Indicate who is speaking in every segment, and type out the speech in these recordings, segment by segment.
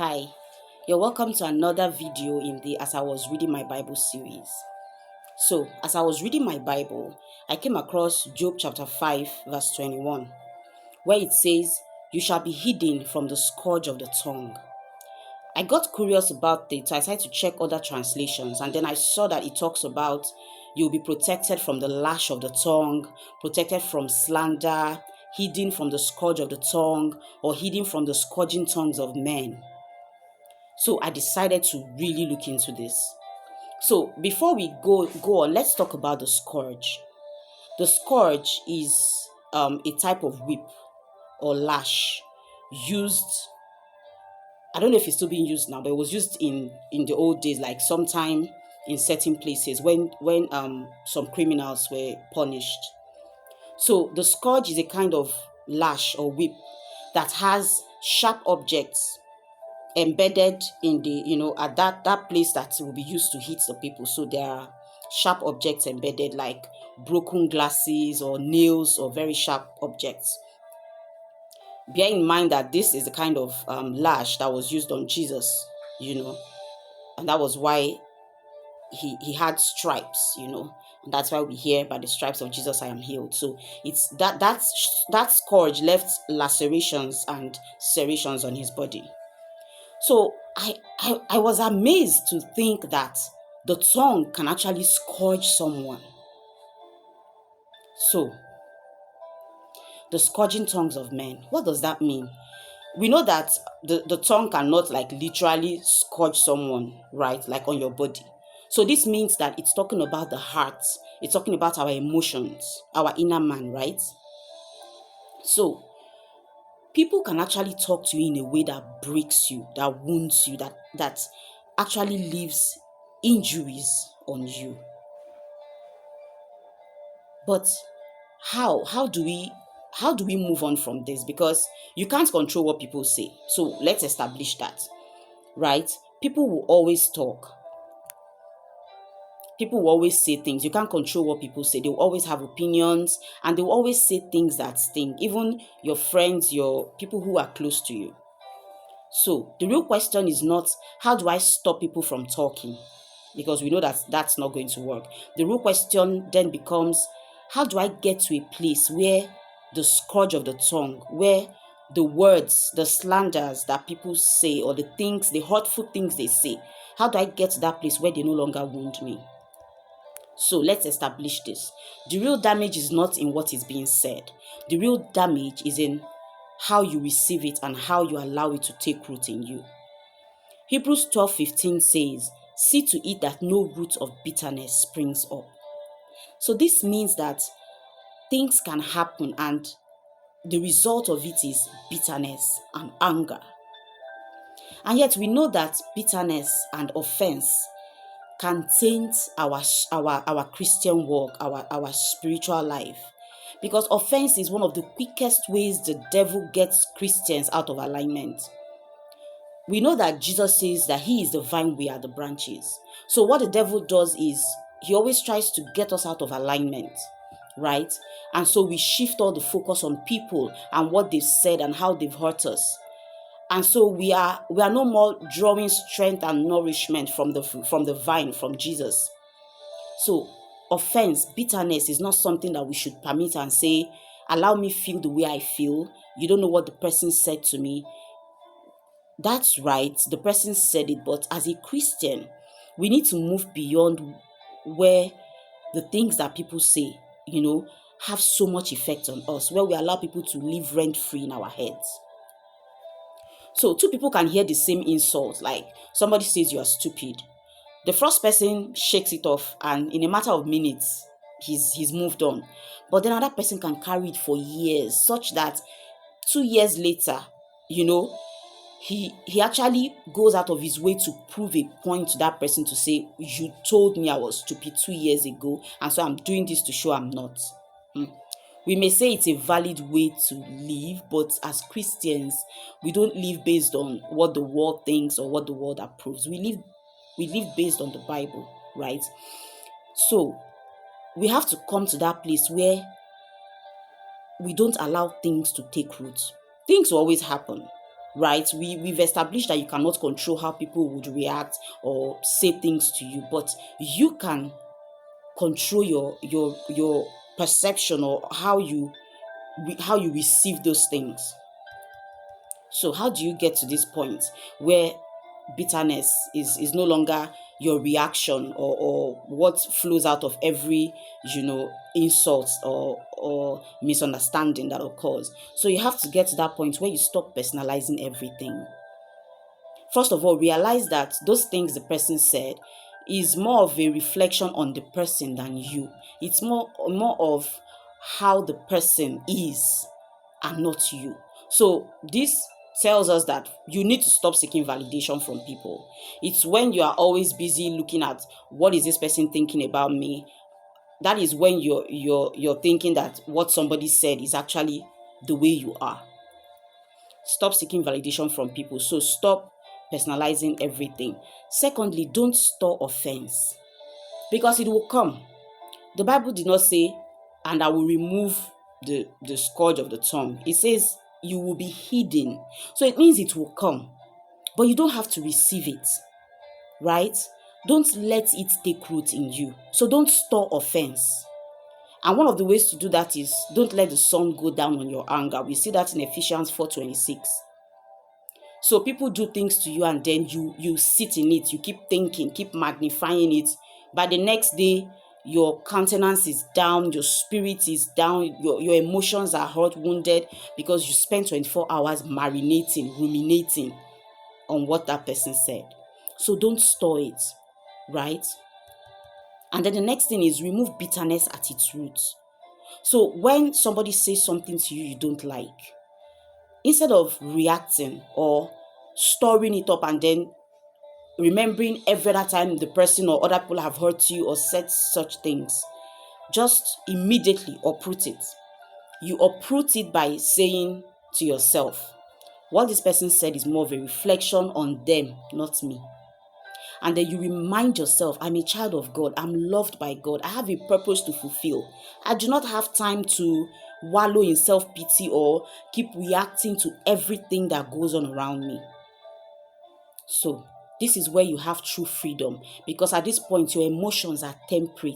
Speaker 1: Hi, you're welcome to another video in the As I Was Reading My Bible series. So, as I was reading my Bible, I came across Job chapter 5 verse 21, where it says, "You shall be hidden from the scourge of the tongue." I got curious about it, so I decided to check other translations, and then I saw that it talks about you'll be protected from the lash of the tongue, protected from slander, hidden from the scourge of the tongue, or hidden from the scourging tongues of men. So I decided to really look into this. So before we go on, let's talk about the scourge. The scourge is a type of whip or lash used. I don't know if it's still being used now, but it was used in the old days, like sometime in certain places when some criminals were punished. So the scourge is a kind of lash or whip that has sharp objects embedded in the at that place that will be used to hit the people. So there are sharp objects embedded, like broken glasses or nails or very sharp objects. Bear in mind that this is the kind of lash that was used on Jesus, and that was why he had stripes, and that's why we hear, "By the stripes of Jesus I am healed." So it's that scourge left lacerations and serrations on his body. So I was amazed to think that the tongue can actually scourge someone. So, the scourging tongues of men, what does that mean? We know that the tongue cannot like literally scourge someone, right? Like on your body. So this means that it's talking about the heart. It's talking about our emotions, our inner man, right? So people can actually talk to you in a way that breaks you, that wounds you, that actually leaves injuries on you. But how do we move on from this? Because you can't control what people say. So let's establish that, right? People will always talk. People will always say things. You can't control what people say. They will always have opinions, and they will always say things that sting. Even your friends, your people who are close to you. So the real question is not, how do I stop people from talking? Because we know that that's not going to work. The real question then becomes, how do I get to a place where the scourge of the tongue, where the words, the slanders that people say, or the things, the hurtful things they say, how do I get to that place where they no longer wound me? So let's establish this. The real damage is not in what is being said. The real damage is in how you receive it and how you allow it to take root in you. Hebrews 12:15 says, "See to it that no root of bitterness springs up." So this means that things can happen and the result of it is bitterness and anger. And yet we know that bitterness and offense can taint our Christian walk, our spiritual life. Because offense is one of the quickest ways the devil gets Christians out of alignment. We know that Jesus says that he is the vine, we are the branches. So what the devil does is he always tries to get us out of alignment, right? And so we shift all the focus on people and what they've said and how they've hurt us. And so we are no more drawing strength and nourishment from the vine, from Jesus. So offense, bitterness is not something that we should permit and say, "Allow me feel the way I feel. You don't know what the person said to me." That's right, the person said it, but as a Christian, we need to move beyond where the things that people say, have so much effect on us, where we allow people to live rent-free in our heads. So two people can hear the same insult, like somebody says you are stupid. The first person shakes it off, and in a matter of minutes, he's moved on. But then another person can carry it for years, such that 2 years later, he actually goes out of his way to prove a point to that person, to say, "You told me I was stupid 2 years ago, and so I'm doing this to show I'm not." We may say it's a valid way to live, but as Christians, we don't live based on what the world thinks or what the world approves. We live based on the Bible, right? So we have to come to that place where we don't allow things to take root. Things will always happen, right? We've established that you cannot control how people would react or say things to you, but you can control your perception or how you receive those things. So how do you get to this point where bitterness is no longer your reaction or what flows out of every insult or misunderstanding that occurs? So you have to get to that point where you stop personalizing everything. First of all, realize that those things the person said is more of a reflection on the person than you. It's more of how the person is and not you. So this tells us that you need to stop seeking validation from people. It's when you are always busy looking at what is this person thinking about me, that is when you're thinking that what somebody said is actually the way you are. Stop seeking validation from people. So stop personalizing everything. Secondly, don't store offense, because it will come. The Bible did not say, and I will remove the scourge of the tongue. It says you will be hidden. So it means it will come, but you don't have to receive it, right? Don't let it take root in you. So don't store offense. And one of the ways to do that is don't let the sun go down on your anger. We see that in Ephesians 4:26. So people do things to you and then you sit in it. You keep thinking, keep magnifying it. By the next day, your countenance is down, your spirit is down, your emotions are hurt, wounded, because you spent 24 hours marinating, ruminating on what that person said. So don't store it, right? And then the next thing is remove bitterness at its roots. So when somebody says something to you you don't like, instead of reacting or storing it up and then remembering every other time the person or other people have hurt you or said such things, just immediately uproot it. You uproot it by saying to yourself, what this person said is more of a reflection on them, not me. And then you remind yourself, I'm a child of God. I'm loved by God. I have a purpose to fulfill. I do not have time to wallow in self-pity or keep reacting to everything that goes on around me. So this is where you have true freedom, because at this point, your emotions are temperate.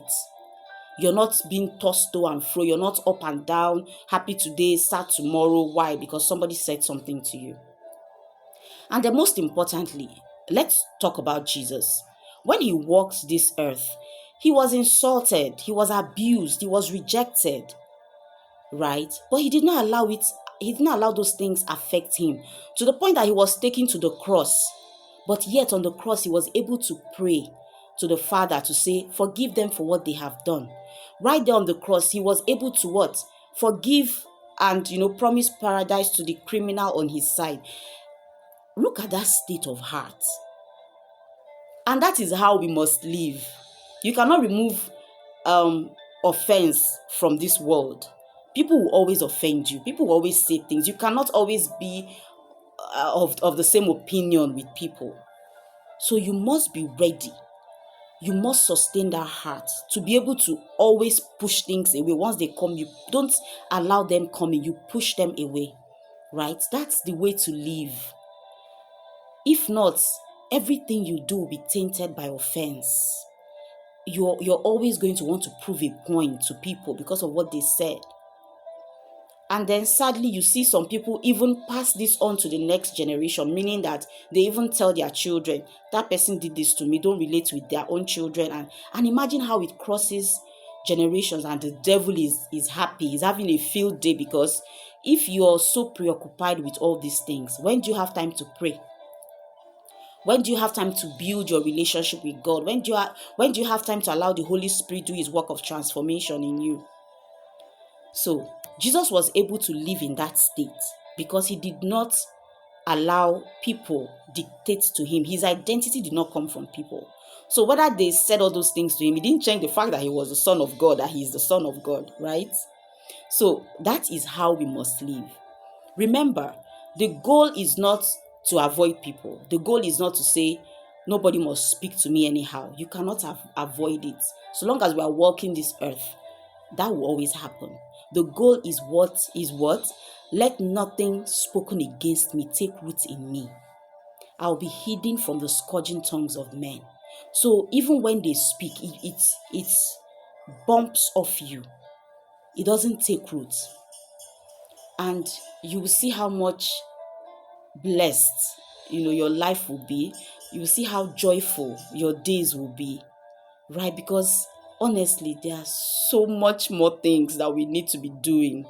Speaker 1: You're not being tossed to and fro. You're not up and down, happy today, sad tomorrow. Why? Because somebody said something to you. And then most importantly, let's talk about Jesus. When he walked this earth, he was insulted, he was abused, he was rejected, right? But he did not allow those things affect him to the point that he was taken to the cross. But yet on the cross, he was able to pray to the Father to say, forgive them for what they have done. Right there on the cross, he was able to what? Forgive and, promise paradise to the criminal on his side. Look at that state of heart. And that is how we must live. You cannot remove offense from this world. People will always offend you. People will always say things. You cannot always be of the same opinion with people. So you must be ready. You must sustain that heart to be able to always push things away. Once they come, you don't allow them coming. You push them away, right? That's the way to live. If not, everything you do will be tainted by offense. You're always going to want to prove a point to people because of what they said. And then sadly, you see some people even pass this on to the next generation, meaning that they even tell their children, that person did this to me, don't relate with their own children. And imagine how it crosses generations and the devil is happy, he's having a field day, because if you're so preoccupied with all these things, when do you have time to pray? When do you have time to build your relationship with God? When do you have time to allow the Holy Spirit do his work of transformation in you? So Jesus was able to live in that state because he did not allow people dictate to him. His identity did not come from people. So whether they said all those things to him, it didn't change the fact that he was the Son of God, that he is the Son of God, right? So that is how we must live. Remember, the goal is not to avoid people. The goal is not to say, nobody must speak to me anyhow. You cannot avoid it. So long as we are walking this earth, that will always happen. The goal is what? Let nothing spoken against me take root in me. I'll be hidden from the scourging tongues of men. So even when they speak, it bumps off you. It doesn't take root. And you will see how much blessed, your life will be. You will see how joyful your days will be, right? Because honestly, there are so much more things that we need to be doing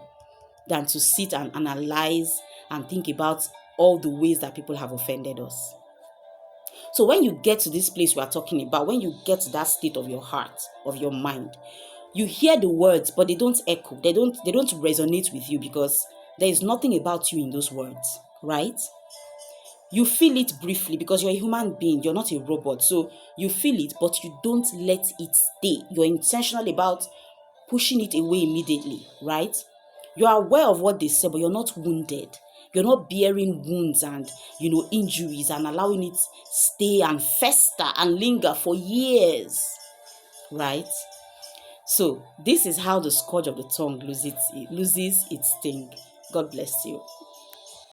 Speaker 1: than to sit and analyze and think about all the ways that people have offended us. So when you get to this place we are talking about, when you get to that state of your heart, of your mind, you hear the words, but they don't echo. They don't resonate with you because there is nothing about you in those words, right? You feel it briefly because you're a human being, you're not a robot. So you feel it, but you don't let it stay. You're intentional about pushing it away immediately, right? You are aware of what they say, but you're not wounded. You're not bearing wounds and, injuries and allowing it stay and fester and linger for years, right? So this is how the scourge of the tongue loses its sting. God bless you.